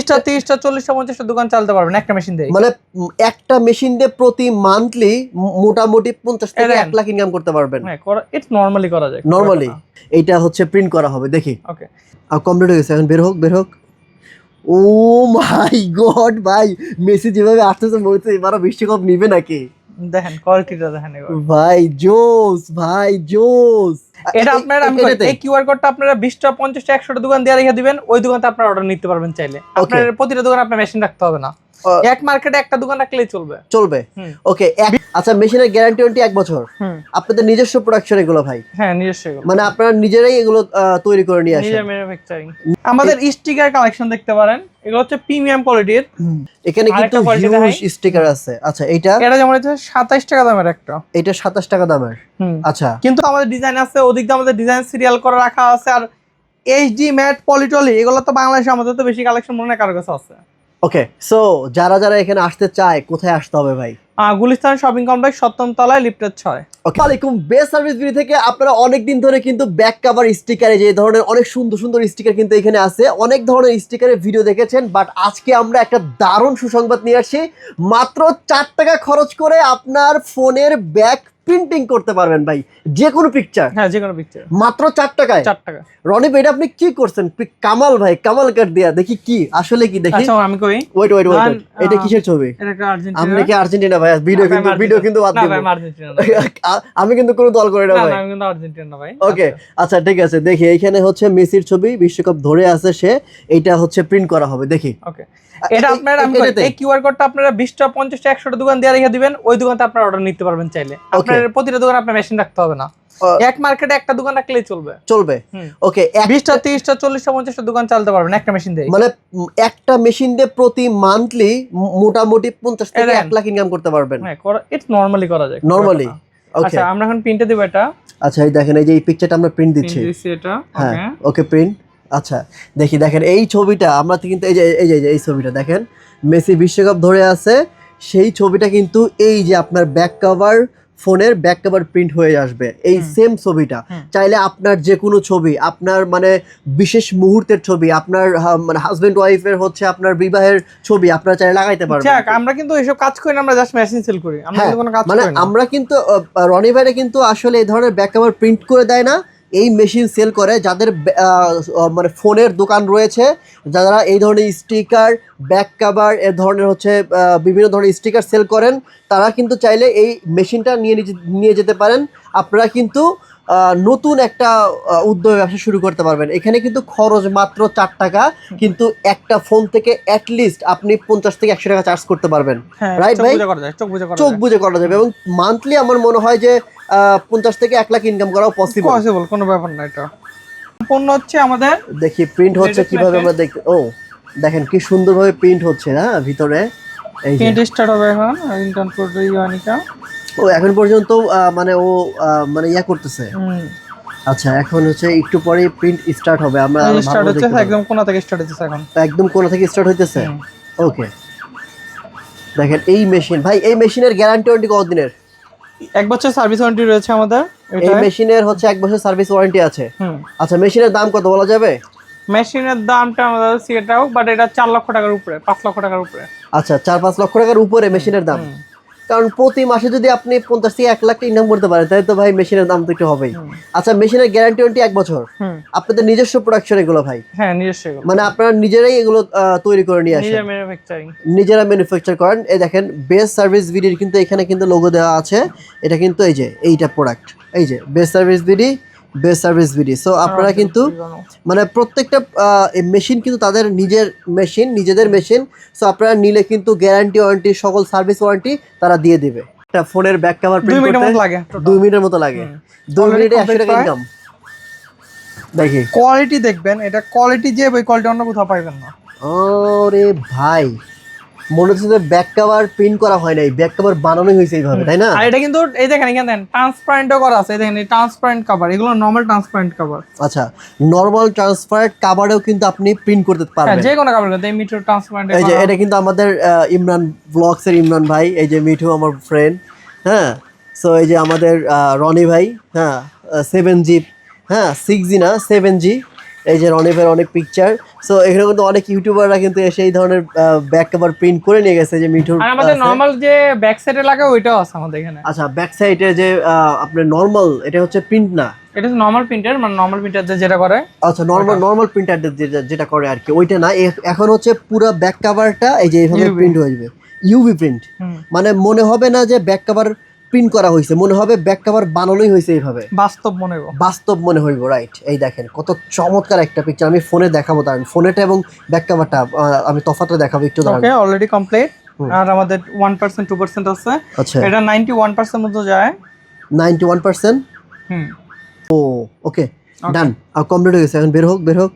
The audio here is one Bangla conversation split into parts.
20টা 30টা 40টা 50টা দোকান চালাতে পারবেন একটা মেশিন দিয়ে। মানে একটা মেশিন দিয়ে প্রতি মান্থলি মোটামুটি 50 থেকে 1 লাখ ইনকাম করতে পারবেন। হ্যাঁ, ইটস নরমালি করা যায়। নরমালি এইটা হচ্ছে প্রিন্ট করা হবে, দেখি। ওকে, আর কমপ্লিট হয়ে গেছে, এখন বের হোক। ও মাই গড ভাই, মেসি যেভাবে আসতেছে মনে হচ্ছে এবারও বিশ্বকাপ নিবে নাকি। দেখেন কোয়ালিটিটা দেখেন এবার ভাই জোস, ভাই জোস। এটা আপনারা এই কিউআর কোডটা আপনারা 20টা 50টা 100টা দোকান দিয়ে রেখে দিবেন, ওই দোকানতে আপনারা অর্ডার নিতে পারবেন চাইলে। আপনার প্রতিটা দোকানে আপনার মেশিন রাখতে হবে না, এক মার্কেটে একটা দোকান রাখলেই চলবে। ওকে, আচ্ছা মেশিনের গ্যারান্টি ওয়ারেন্টি 1 বছর। আপনাদের নিজস্ব প্রোডাকশন এগুলো ভাই? হ্যাঁ, নিজস্ব। মানে আপনারা নিজেরাই এগুলো তৈরি করে নিয়ে আসেন? নিজে ম্যানুফ্যাকচারিং। আমাদের স্টিকার কালেকশন দেখতে পারেন, এগুলো হচ্ছে প্রিমিয়াম কোয়ালিটির। এখানে কিন্তু হিউজ স্টিকার আছে। আচ্ছা এটা যেমন হচ্ছে 27 টাকা দামের একটা, এটা 27 টাকা দামের। আচ্ছা, কিন্তু আমাদের ডিজাইন আছে, ওদিকে আমাদের ডিজাইন সিরিয়াল করে রাখা আছে। আর এইচডি ম্যাট পলিটলি এগুলো তো বাংলাদেশে আমাদের তো বেশি কালেকশন মনে হয় কারো কাছে আছে। ওকে, সো যারা এখানে আসতে চায় কোথায় আসতে হবে ভাই? গুলিস্তান শপিং কমপ্লেক্স 7ম তলায় লিফটের 6। আসসালামু আলাইকুম, বেস্ট সার্ভিস ভিডিও থেকে আপনারা অনেকদিন ধরে কিন্তু ব্যাক কভার স্টিকারে যে ধরনের অনেক সুন্দর স্টিকার কিন্তু এখানে আছে, অনেক ধরনের স্টিকারের ভিডিও দেখেছেন। বাট আজকে আমরা একটা দারুণ সুসংবাদ নিয়ে আসছি। মাত্র 4 টাকা খরচ করে আপনার ফোনের ব্যাক প্রিন্টিং করতে পারবেন ভাই, যে কোনো পিকচার। হ্যাঁ, যে কোনো পিকচার মাত্র 4 টাকায়। 4 টাকা। রনি ভাই, এটা আপনি কি করছেন? কামাল ভাই, কামাল কাট দিয়া দেখি কি আসলে কি দেখি। আচ্ছা আমি কই, ওয়েট, এটা কিসের ছবি? এটা আর্জেন্টিনা। আপনি কি আর্জেন্টিনা ভাই? ভিডিও কিন্তু বাদ দিন। না ভাই, আর্জেন্টিনা না। আমি কিন্তু কোনো দল করি না ভাই। না, আমি কিন্তু আর্জেন্টিনা ভাই। ওকে, আচ্ছা ঠিক আছে, দেখি এইখানে হচ্ছে মেসির ছবি, বিশ্বকাপ ধরে আছে সে, এইটা হচ্ছে প্রিন্ট করা হবে, দেখি। ওকে, এটা আপনারা এই কিউআর কোডটা আপনারা 20টা 50টা 100টা দোকান দিয়ে রেখে দিবেন, ওই দোকানতে আপনারা অর্ডার নিতে পারবেন চাইলে। আপনার প্রতিটা দোকানে আপনার মেশিন রাখতে হবে না, এক মার্কেটে একটা দোকান রাখলেই চলবে। ওকে, 20টা 30টা 40টা 50টা দোকান চালাতে পারবেন একটা মেশিন দিয়ে। মানে একটা মেশিন দিয়ে প্রতি মান্থলি মোটামুটি 50 থেকে 1 লাখ ইনকাম করতে পারবেন। হ্যাঁ, ইটস নরমালি করা যায়, নরমালি। ওকে, আচ্ছা আমরা এখন প্রিন্টে দেব এটা। আচ্ছা এই দেখেন, এই যে এই পিকচারটা আমরা প্রিন্ট দিচ্ছি এটা। হ্যাঁ, ওকে প্রিন্ট। আচ্ছা দেখেন এই ছবিটা আমরা কিন্তু এই ছবিটা দেখেন, মেসি বিশ্বকাপ ধরে আছে সেই ছবিটা কিন্তু এই যে আপনার ব্যাক কভার, ফোনের ব্যাক কভার প্রিন্ট হয়ে আসবে এই সেম ছবিটা। চাইলে আপনার যে কোনো ছবি, আপনার মানে বিশেষ মুহূর্তের ছবি, আপনার মানে হাজবেন্ড ওয়াইফের হচ্ছে আপনার বিবাহের ছবি আপনারা চাইলে লাগাইতে পারবেন। আমরা কিন্তু এসব কাজ করি না, আমরা জাস্ট মেশিন সেল করি, আমরা কিন্তু কোনো কাজ করি না। আমরা কিন্তু রনি ভাইরা কিন্তু আসলে এই ধরনের ব্যাক কভার প্রিন্ট করে দেয় না, এই মেশিন সেল করে। যাদের মানে ফোনের দোকান রয়েছে, যারা এই ধরনের স্টিকার, ব্যাক কভার, এ ধরনের হচ্ছে বিভিন্ন ধরনের স্টিকার সেল করেন, তারা কিন্তু চাইলে এই মেশিনটা নিয়ে যেতে পারেন। আপনারা কিন্তু নতুন একটা উদ্যোগ ব্যবসা শুরু করতে পারবেন। এখানে কিন্তু খরচ মাত্র 4 টাকা, কিন্তু একটা ফোন থেকে অ্যাটলিস্ট আপনি 50 থেকে 100 টাকা চার্জ করতে পারবেন। রাইট ভাই? চোখ বুঝে করা যাবে এবং মান্থলি আমার মনে হয় যে 50 থেকে 1 লাখ ইনকাম করাও পসিবল, কোনো ব্যাপার না। এটা সম্পূর্ণ হচ্ছে আমাদের, দেখি প্রিন্ট হচ্ছে কিভাবে আমরা দেখি। ও দেখেন কি সুন্দরভাবে প্রিন্ট হচ্ছে না ভিতরে। এই প্রিন্ট স্টার্ট হবে এখন, ইনকাম করতে ইউনিকা। ও এখন পর্যন্ত মানে ও মানে ইয়া করতেছে। আচ্ছা এখন হচ্ছে একটু পরে প্রিন্ট স্টার্ট হবে। আমরা স্টার্ট হচ্ছে একদম কোণা থেকে স্টার্ট হচ্ছে, এখন একদম কোণা থেকে স্টার্ট হইতেছে। ওকে দেখেন এই মেশিন ভাই, এই মেশিনের গ্যারান্টি ওয়ারেন্টি কত দিনের? 1 বছর সার্ভিস ওয়ারেন্টি রয়েছে আমাদের। এই মেশিনের হচ্ছে 1 বছর সার্ভিস ওয়ারেন্টি আছে। আচ্ছা মেশিনের দাম কত বলা যাবে? মেশিনের দামটা আমাদের সেটাও, বাট এটা 4 লক্ষ টাকার উপরে, 5 লক্ষ টাকার উপরে। আচ্ছা 4-5 লক্ষ টাকার উপরে মেশিনের দাম। কারণ প্রতি মাসে যদি আপনি 50 থেকে 1 লাখ ইনকাম করতে পারেন, তাহলে তো ভাই মেশিনের দাম তো একটু হবেই। আচ্ছা মেশিনের গ্যারান্টি ওয়ারেন্টি 1 বছর। আপনাদের নিজস্ব প্রোডাকশন এগুলো ভাই? হ্যাঁ, নিজস্ব। মানে আপনারা নিজেরাই এগুলো তৈরি করে নিয়ে আসেন? নিজেরা ম্যানুফ্যাকচার করেন। এই দেখেন বেস্ট সার্ভিস ভিডির কিন্তু এখানে কিন্তু লোগো দেওয়া আছে। এটা কিন্তু এই যে এইটা প্রোডাক্ট, এই যে বেস্ট সার্ভিস ভিডি। সো আপনারা কিন্তু মানে প্রত্যেকটা মেশিন কিন্তু তাদের নিজেদের মেশিন। সো আপনারা নিলে কিন্তু গ্যারান্টি ওয়ারেন্টি সকল সার্ভিস ওয়ারেন্টি তারা দিয়ে দিবে। একটা ফোনের ব্যাক কভার প্রিন্ট করতে 2 মিনিটের মতো লাগে। 2 মিনিটে 100 টাকা ইনকাম। দেখি কোয়ালিটি দেখবেন, এটা কোয়ালিটি যে ওই কোয়ালিটি অন্য কোথাও পাবেন না। ওরে ভাই, মনে হচ্ছে যে ব্যাক কভার প্রিন্ট করা হয় নাই, ব্যাক কভার বানানো হয়েছে এইভাবে, তাই না? আর এটা কিন্তু এই দেখেন এখানে দেন ট্রান্সপারেন্টও করা আছে। এই দেখেন এই ট্রান্সপারেন্ট কভার, এগুলো নরমাল ট্রান্সপারেন্ট কভার। আচ্ছা নরমাল ট্রান্সপারেন্ট কভারেও কিন্তু আপনি প্রিন্ট করতে পারবেন। হ্যাঁ, যে কোনো কভার করতে। এই মিঠু ট্রান্সপারেন্ট, এই যে এটা কিন্তু আমাদের ইমরান ব্লগস এর ইমরান ভাই, এই যে মিঠু আমার ফ্রেন্ড। হ্যাঁ, সো এই যে আমাদের রনি ভাই, হ্যাঁ 7G, হ্যাঁ 6G না 7G, এই যে রনি ভাইয়ের অনেক পিকচার। সো এখানে কিন্তু অনেক ইউটিউবাররা কিন্তু এসে এই ধরনের ব্যাক কভার প্রিন্ট করে নিয়ে গেছে যে মিঠুর। আর আমাদের নরমাল যে ব্যাক সাইডে লাগে ওইটাও আছে আমাদের এখানে। আচ্ছা, ব্যাক সাইডে যে আপনার নরমাল, এটা হচ্ছে প্রিন্ট না, এটা হচ্ছে নরমাল প্রিন্টার, মানে নরমাল প্রিন্টার যেটা করে। আচ্ছা, নরমাল প্রিন্টার যেটা করে আর কি, ওইটা না। এখন হচ্ছে পুরো ব্যাক কভারটা এই যে এইভাবে প্রিন্ট হয়ে যাবে, ইউভি প্রিন্ট। মানে মনে হবে না যে ব্যাক কভার প্রিন্ট করা হয়েছে, মনে হবে ব্যাক কভার বানানোই হয়েছে এইভাবে, বাস্তব মনে হইব। রাইট, এই দেখেন কত চমৎকার একটা পিকচার। আমি ফোনে দেখাবো, তার ফোনেটা এবং ব্যাক কভারটা আমি তফাৎটা দেখাবো একটু। ওকে, অলরেডি কমপ্লিট। আর আমাদের 1% 2% আছে। আচ্ছা, এটা 91% মতো যায়। 91%। ও ওকে, ডান, আর কমপ্লিট হয়ে গেছে। এখন বের হোক।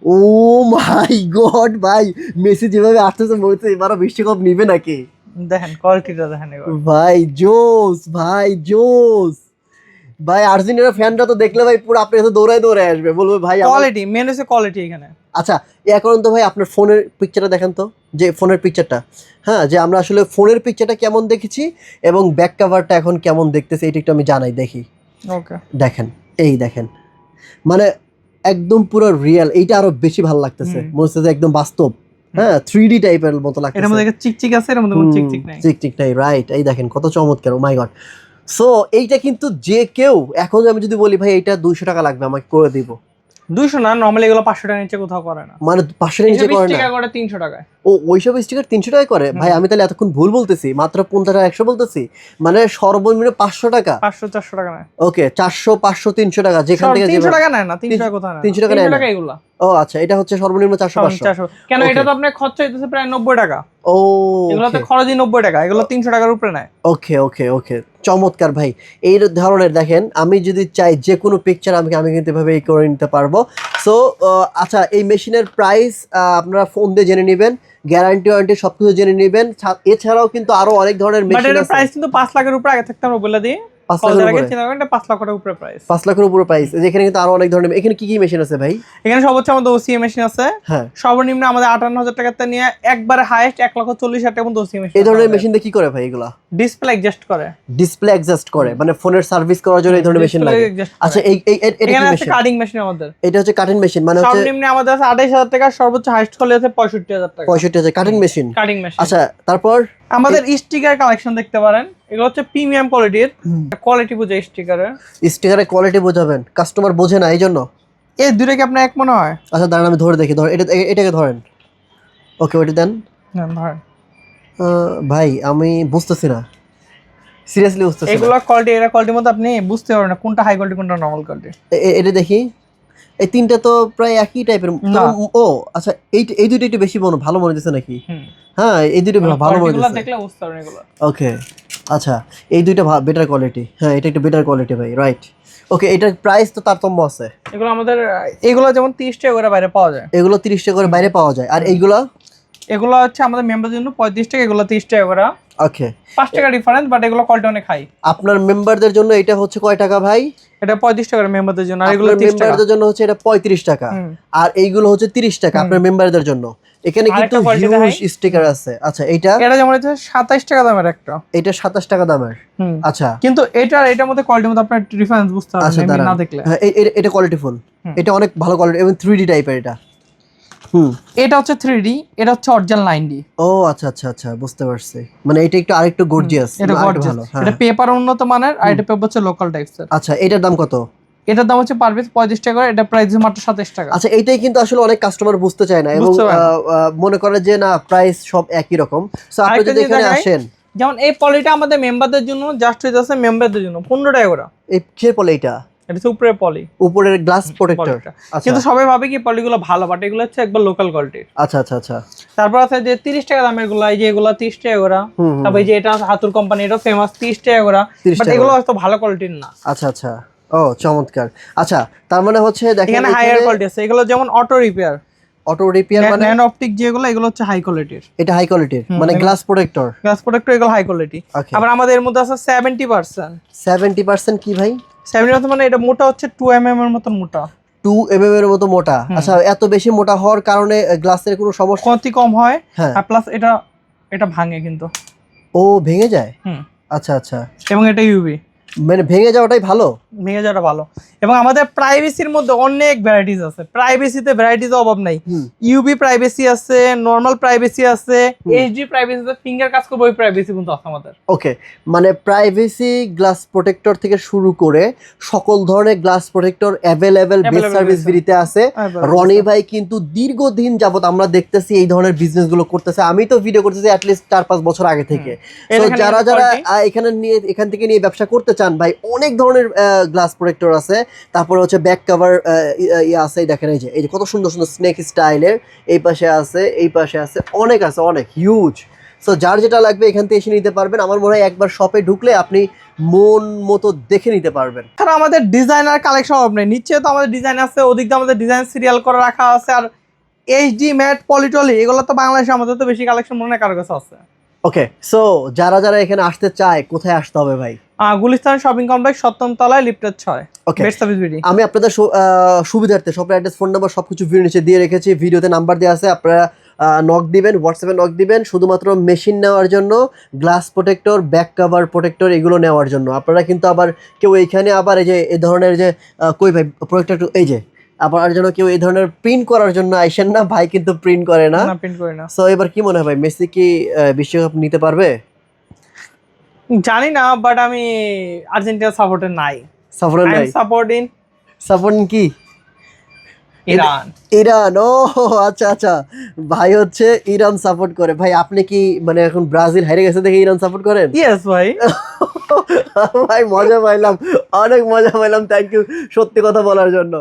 ও মাই গড ভাই, মেসি যেভাবে আসতেছে মনে হচ্ছে এবারও বিশ্বকাপ নিবে নাকি। দেখেন কোয়ালিটিটা দেখেন ভাই, জোস ভাই। আর্জেন্টিনার ফ্যানরা তো দেখলে ভাই পুরো আপনার কাছে দৌড়ায় আসবে, বলবে ভাই কোয়ালিটি, মেন হচ্ছে কোয়ালিটি এখানে। আচ্ছা, এখন তো ভাই আপনার ফোনের পিকচারটা দেখেন তো, যে ফোনের পিকচারটা, হ্যাঁ, যে আমরা আসলে ফোনের পিকচারটা কেমন দেখেছি এবং ব্যাক কভারটা এখন কেমন দেখতেছে এটা একটু আমি জানাই। দেখি, ওকে, দেখেন, এই দেখেন, মানে একদম পুরো রিয়েল। এইটা আরো বেশি ভালো লাগতেছে, মনে হচ্ছে যে একদম বাস্তব। হ্যাঁ, 3D টাইপের মতো লাগতেছে। এর মধ্যে চিকচিক আছে, এর মধ্যে কোনো চিকচিক নাই। চিকচিক নাই, রাইট। এই দেখেন কত চমৎকার, ও মাই গড। সো এইটা কিন্তু যে কেউ, এখন আমি যদি বলি ভাই এটা 200 টাকা লাগবে, আমাকে করে দিব। 200 না, নরমালি এগুলো 500 টাকার নিচে কোথাও করে না। মানে 500 টাকার নিচে করে না, 300 টাকায়। ও ওইসব স্টিকার 300 টাকায় করে। ভাই আমি তাহলে এতক্ষণ ভুল বলতেছি, মাত্র 50 টাকা 100 বলতেছি, মানে সর্বনিম্ন 500 টাকা। 500-400 টাকা না, ওকে, 400 500 300 টাকা, যেখান থেকে 300 টাকা নেয় না, 300 টাকা কোথাও না, 300 টাকা নেয় না এগুলা। ও আচ্ছা, এটা হচ্ছে সর্বনিম্ন 400 500। কেন, এটা তো আপনার খরচ হইতেছে প্রায় 90 টাকা। ও, এগুলোতে খরচই 90 টাকা, এগুলো 300 টাকার উপরে নেয়। ওকে, চমৎকার ভাই। এই ধরনের দেখেন, আমি যদি চাই যে কোনো পিকচার আমি কিন্তু এভাবে করে নিতে পারবো। সো আচ্ছা, এই মেশিনের প্রাইস আপনারা ফোন দিয়ে জেনে নেবেন, গ্যারান্টি ওয়ারেন্টি সবকিছু জেনে নেবেন। এছাড়াও কিন্তু আরো অনেক ধরনের মেশিন আছে। প্রাইস কিন্তু 5 লাখের উপরে আগে থাকতে আমরা বলে দিই। 5 লাখের উপরে, 5 লাখের উপরে প্রাইস, 5 লাখের উপরে প্রাইস। এখানে কিন্তু আরো অনেক ধরনের, এখানে কি মেশিন আছে ভাই? এখানে সর্বোচ্চ আমাদের ওসিএ মেশিন আছে। হ্যাঁ, সর্বনিম্ন আমাদের 58,000 টাকাতে নিয়ে একবারে হাইয়েস্ট 1,40,000 টাকা পর্যন্ত ওসিএ মেশিন। এই ধরনের মেশিন দিয়ে কি করে ভাই এগুলা? ডিসপ্লে অ্যাডজাস্ট করে, মানে ফোনের সার্ভিস করার জন্য এই ধরনের মেশিন লাগে। আচ্ছা, এখানে আছে কাটিং মেশিন আমাদের। এটা হচ্ছে কাটিং মেশিন, মানে হচ্ছে সর্বনিম্ন আমাদের আছে 28,000 টাকা, সর্বোচ্চ হাইয়েস্ট করলে আছে 65,000 টাকা। 65,000 কাটিং মেশিন। আচ্ছা, তারপর আমাদের স্টিকার কালেকশন দেখতে পারেন। এগুলো হচ্ছে প্রিমিয়াম কোয়ালিটির, কোয়ালিটি বুঝে স্টিকারের কোয়ালিটি বোঝাবেন, কাস্টমার বোঝে না এই জন্য। এই দুটো কি আপনার এক মনে হয়? আচ্ছা দাঁড়ান, আমি ধরে দেখি। এটাকে ধরেন। ওকে, ওইটা দেন। ধরেন ভাই, আমি বুঝতেছি না, সিরিয়াসলি বুঝতেছি না। এগুলো কোয়ালিটি, এর কোয়ালিটির মধ্যে আপনি বুঝতে পারবেন না কোনটা হাই কোয়ালিটি কোনটা নরমাল কোয়ালিটি। এটা দেখি, এই তিনটা তো প্রায় একই টাইপের। ও আচ্ছা, এই দুটো একটু বেশি ভালো মনে হচ্ছে নাকি? হ্যাঁ, এই দুটো ভালো মনে হচ্ছে, দেখলে বুঝতে পারবেন এগুলো। ওকে, আচ্ছা, এই দুইটা বেটার কোয়ালিটি। হ্যাঁ, এটা একটু বেটার কোয়ালিটি ভাই, রাইট। ওকে, এটার প্রাইস তো তারতম্য আছে। এগুলো যেমন 30 টাকা করে বাইরে পাওয়া যায়, এগুলো 30 টাকা করে বাইরে পাওয়া যায়। আর এগুলো হচ্ছে আমাদের মেম্বারদের জন্য 35 টাকা, এগুলো 30 টাকা করে। ওকে, 5 টাকা ডিফারেন্স, বাট এগুলো কোয়ালিটি অনেক হাই। আপনার মেম্বারদের জন্য এটা হচ্ছে কয় টাকা ভাই? এটা 35 টাকা মেম্বারদের জন্য, আর এগুলো 30 টাকা মেম্বারদের জন্য হচ্ছে। এটা 35 টাকা, আর এইগুলো হচ্ছে 30 টাকা আপনার মেম্বারদের জন্য। এখানে কিন্তু হিউজ স্টিকার আছে। আচ্ছা, এটা যেমন হচ্ছে 27 টাকা দামের একটা, এটা 27 টাকা দামের। আচ্ছা, কিন্তু এটার মধ্যে কোয়ালিটির মধ্যে আপনার ডিফারেন্স বুঝতে পারবেন না দেখলে। এটা কোয়ালিটিফুল, এটা অনেক ভালো কোয়ালিটি এবং 3D টাইপের। এটা এটা হচ্ছে 3D, এটা হচ্ছে অরিজিনাল 9D। ও আচ্ছা, বুঝতে পারছি। মানে এটা একটু আরেকটু গর্জিয়াস, এটা ভালো। এটা পেপার উন্নত মানের, আর এটা পেপার হচ্ছে লোকাল টাইপসের। আচ্ছা, এটার দাম কত? এটার দাম হচ্ছে পার পিস 35 টাকা, এটা প্রাইস মাত্র 27 টাকা। আচ্ছা, এইটাই কিন্তু আসলে অনেক কাস্টমার বুঝতে চায় না এবং মনে করে যে না, প্রাইস সব একই রকম। সো আপনি যদি এখানে আসেন, যেমন এই পলিটা আমাদের মেম্বারদের জন্য জাস্ট হইছে আছে, মেম্বারদের জন্য 15 টাকা করে। এই কিসের পলি এটা? এটা হচ্ছে উপরের পলি, উপরের গ্লাস প্রোটেক্টর। কিন্তু সবাই ভাবে কি পলিগুলো ভালো, বাট এগুলো হচ্ছে একবার লোকাল কোয়ালিটির। আচ্ছা। তারপর আছে যে 30 টাকা দামের গুলো, এই যে এগুলো 30 টাকা করে। তারপর এই যে এটা হাতুর কোম্পানি, এটা ফেমাস, 30 টাকা করে, বাট এগুলো হয়তো ভালো কোয়ালিটির না। আচ্ছা, ও চমৎকার। আচ্ছা, তার মানে হচ্ছে দেখেন এখানে হাইয়ার কোয়ালিটি আছে। এগুলো যেমন অটো রিপেয়ার মানে ন্যানো অপটিক, যেগুলো এগুলো হচ্ছে হাই কোয়ালিটির। এটা হাই কোয়ালিটির মানে গ্লাস প্রোটেক্টর এগুলো হাই কোয়ালিটি। আবার আমাদের এর মধ্যে আছে 70%। কি ভাই 70% মানে এটা মোটা হচ্ছে 2 mm এর মতো মোটা, 2 mm এর মতো মোটা। আচ্ছা, এত বেশি মোটা হওয়ার কারণে গ্লাসের কোনো সমস্যা? ক্ষতি কম হয়, আর প্লাস এটা ভাঙে কিন্তু। ও ভেঙে যায়? আচ্ছা, এবং এটা ইউভি, মানে ভেঙে যাওয়াটাই ভালো। ভেঙে যাওয়াটা ভালো। এবং আমাদের প্রাইভেসির মধ্যে অনেক ভ্যারাইটিস আছে, প্রাইভেসিতে ভ্যারাইটিস অভাব নাই। ইউবি প্রাইভেসি আছে, নরমাল প্রাইভেসি আছে, এইচডি প্রাইভেসি আছে, ফিঙ্গার কাজ করবে ওই প্রাইভেসি কিন্তু আছে আমাদের। ওকে, মানে প্রাইভেসি গ্লাস প্রোটেক্টর থেকে শুরু করে সকল ধরনের glass protector available best service ফ্রিতে আছে। রনি ভাই কিন্তু দীর্ঘদিন যাবত আমরা দেখতেছি এই ধরনের বিজনেসগুলো করতেছে। আমি তো ভিডিও করতেছি অ্যাটলিস্ট 4-5 বছর আগে থেকে। তো যারা যারা এখান থেকে নিয়ে ব্যবসা করতে চান ভাই, অনেক ধরনের গ্লাস প্রোটেক্টর আছে। তারপরে হচ্ছে ব্যাক কভার আছে, দেখেন এই যে কত সুন্দর সুন্দর স্নেক স্টাইলের, এই পাশে আছে, এই পাশে আছে, অনেক আছে, অনেক হিউজ। সো যার যেটা লাগবে এখান থেকে এসে নিতে পারবেন। আমার মনে হয় একবার শপে ঢুকলে আপনি মন মতো দেখে নিতে পারবেন। আর আমাদের ডিজাইনার কালেকশন অভাব নেই, নিচে তো আমাদের ডিজাইন আছে, ওদিক দিয়ে আমাদের ডিজাইন সিরিয়াল করে রাখা আছে। আর এইচডি ম্যাট পলিটলি এগুলো তো বাংলাদেশে আমাদের তো বেশি কালেকশন মনে হয় কারো কাছে আছে। ওকে, সো যারা যারা এখানে আসতে চায় কোথায় আসতে হবে ভাই? গুলিস্তান শপিং কমপ্লেক্স 7ম তলায় লিফটের 6। ওকে, বেস্ট সার্ভিস বিডি। আমি আপনাদের সুবিধার্থে শপের অ্যাড্রেস, ফোন নাম্বার সবকিছু ভিডিও নিচে দিয়ে রেখেছি, ভিডিওতে নাম্বার দেওয়া আছে। আপনারা নক দিবেন, হোয়াটসঅ্যাপে নক দিবেন শুধুমাত্র মেশিন নেওয়ার জন্য, glass protector, back cover protector এগুলো নেওয়ার জন্য। আপনারা কিন্তু আবার কেউ এইখানে আবার এই যে এই ধরনের যে কই ভাই প্রোটেক্টর, এই যে আবার যেন কেউ এই ধরনের প্রিন্ট করার জন্য আইসেন না, ভাই কিন্তু প্রিন্ট করে না। প্রিন্ট করে না। সো এবার কি মনে হয় ভাই, মেসি কি বিশ্বকাপ নিতে পারবে? জানি না, বাট আমি আর্জেন্টিনা সাপোর্টার নাই। সাপোর্ট নাই, সাপোর্ট কি? ইরান। ইরান, ও আচ্ছা আচ্ছা, ভাই হচ্ছে ইরান সাপোর্ট করে। ভাই আপনি কি মানে এখন ব্রাজিল হেরে গেছে দেখে ইরান সাপোর্ট করেন? ইয়েস ভাই। ভাই মজা পাইলাম, অনেক মজা পাইলাম, থ্যাংক ইউ সত্যি কথা বলার জন্য।